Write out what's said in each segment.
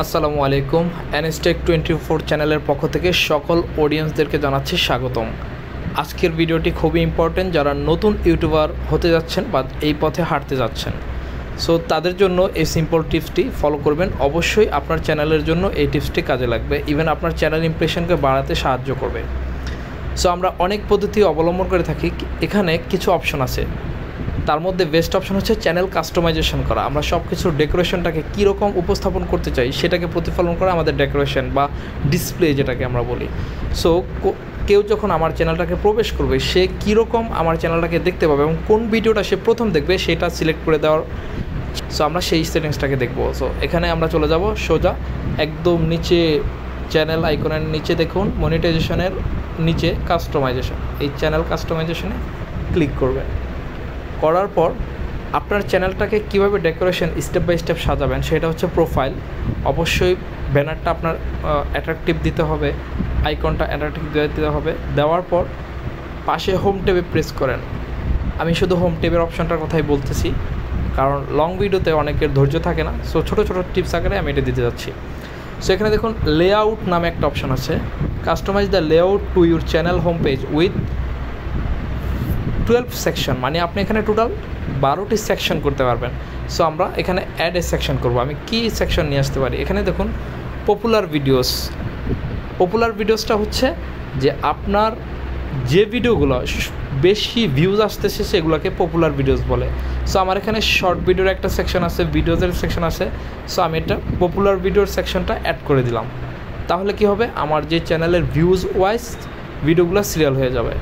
আসসালামু আলাইকুম। এনএসটেক 24 চ্যানেলের পক্ষ থেকে সকল অডিয়েন্সদেরকে জানাচ্ছি স্বাগতম। আজকের ভিডিওটি খুবই ইম্পর্টেন্ট, যারা নতুন ইউটিউবার হতে যাচ্ছেন বা এই পথে হাঁটতে যাচ্ছেন, সো তাদের জন্য এই সিম্পল টিপসটি ফলো করবেন। অবশ্যই আপনার চ্যানেলের জন্য এই টিপসটি কাজে লাগবে, ইভেন আপনার চ্যানেল ইমপ্রেশনকে বাড়াতে সাহায্য করবে। সো আমরা অনেক পদ্ধতি অবলম্বন করে থাকি, এখানে কিছু অপশন আছে। তার মধ্যে বেস্ট অপশন হচ্ছে চ্যানেল কাস্টমাইজেশন করা। আমরা সব কিছুর ডেকোরেশনটাকে কীরকম উপস্থাপন করতে চাই সেটাকে প্রতিফলন করা আমাদের ডেকোরেশন বা ডিসপ্লে যেটাকে আমরা বলি। সো কেউ যখন আমার চ্যানেলটাকে প্রবেশ করবে, সে কীরকম আমার চ্যানেলটাকে দেখতে পাবে এবং কোন ভিডিওটা সে প্রথম দেখবে সেটা সিলেক্ট করে দেওয়ার। সো আমরা সেই সেটিংসটাকে দেখবো। সো এখানে আমরা চলে যাব সোজা একদম নিচে, চ্যানেল আইকনের নিচে দেখুন, মনিটাইজেশনের নিচে কাস্টমাইজেশন, এই চ্যানেল কাস্টমাইজেশনে ক্লিক করবেন। করার পর আপনার চ্যানেলটাকে কীভাবে ডেকোরেশন স্টেপ বাই স্টেপ সাজাবেন সেটা হচ্ছে প্রোফাইল। অবশ্যই ব্যানারটা আপনার অ্যাট্রাকটিভ দিতে হবে, আইকনটা অ্যাট্রাকটিভ দিতে হবে। দেওয়ার পর পাশে হোম ট্যাবে প্রেস করেন। আমি শুধু হোম ট্যাবের অপশানটার কথাই বলতেছি, কারণ লং ভিডিওতে অনেকের ধৈর্য থাকে না। সো ছোটো ছোটো টিপস আকারে আমি এটা দিতে যাচ্ছি। সো এখানে দেখুন লেআউট নামে একটা অপশান আছে, customize the layout to your channel home page with 12 section, মানে আপনি এখানে টোটাল 12টি সেকশন করতে পারবেন। সো আমরা এখানে অ্যাড এ সেকশন করব। আমি কি সেকশন নিয়ে আসতে পারি? এখানে দেখুন পপুলার ভিডিওস। পপুলার ভিডিওসটা হচ্ছে যে আপনার যে ভিডিওগুলো বেশি ভিউজ আসতেছে সেগুলোকে পপুলার ভিডিওস বলে। সো আমার এখানে শর্ট ভিডিওর একটা সেকশন আছে, ভিডিওজের সেকশন আছে। সো আমি এটা পপুলার ভিডিওর সেকশনটা অ্যাড করে দিলাম। তাহলে কি হবে, আমার যে চ্যানেলের ভিউজ ওয়াইজ ভিডিওগুলো সিরিয়াল হয়ে যাবে।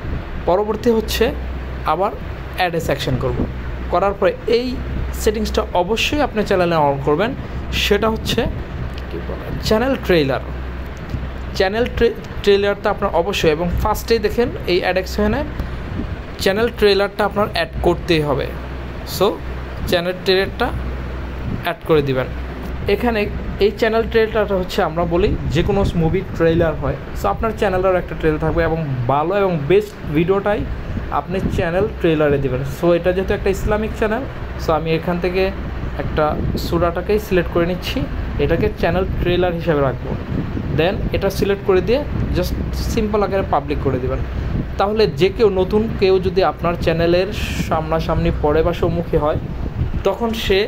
পরবর্তী হচ্ছে আবার অ্যাড এ সেকশন করব। করার পরে এই সেটিংসটা অবশ্যই আপনি চ্যানেলে অন করবেন, সেটা হচ্ছে কী বলে চ্যানেল ট্রেইলার। চ্যানেল ট্রেইলারটা আপনার অবশ্যই, এবং ফার্স্টেই দেখেন এই অ্যাড সেকশনে চ্যানেল ট্রেইলারটা আপনার অ্যাড করতেই হবে। সো চ্যানেল ট্রেইলারটা অ্যাড করে দিবেন। এখানে এই চ্যানেল ট্রেইলারটা হচ্ছে আমরা বলি যে কোনো মুভির ট্রেইলার হয়। সো আপনার চ্যানেলেরও একটা ট্রেইলার থাকবে এবং ভালো এবং বেস্ট ভিডিওটাই আপনি চ্যানেল ট্রেইলারে দেবেন। সো এটা যেহেতু একটা ইসলামিক চ্যানেল, সো আমি এখান থেকে একটা সূরাটাকেই সিলেক্ট করে নিচ্ছি, এটাকে চ্যানেল ট্রেইলার হিসাবে রাখবো। দেন এটা সিলেক্ট করে দিয়ে জাস্ট সিম্পল আকারে পাবলিক করে দেবেন। তাহলে যে কেউ নতুন কেউ যদি আপনার চ্যানেলের সামনাসামনি পড়ে বা সম্মুখে হয়, তখন সে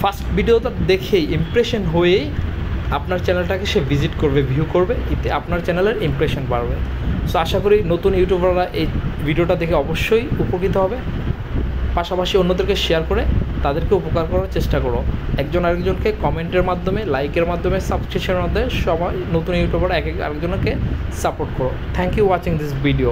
ফার্স্ট ভিডিওটা দেখেই ইমপ্রেশন হয়েই আপনার চ্যানেলটাকে সে ভিজিট করবে, ভিউ করবে, এতে আপনার চ্যানেলের ইমপ্রেশন বাড়বে। সো আশা করি নতুন ইউটিউবাররা এই ভিডিওটা দেখে অবশ্যই উপকৃত হবে। পাশাপাশি অন্যদেরকে শেয়ার করে তাদেরকে উপকার করার চেষ্টা করো। একজন আরেকজনকে কমেন্টের মাধ্যমে, লাইকের মাধ্যমে, সাবস্ক্রিপশনের মাধ্যমে সবাই নতুন ইউটিউবার আরেকজনকে সাপোর্ট করো। Thank you watching this video.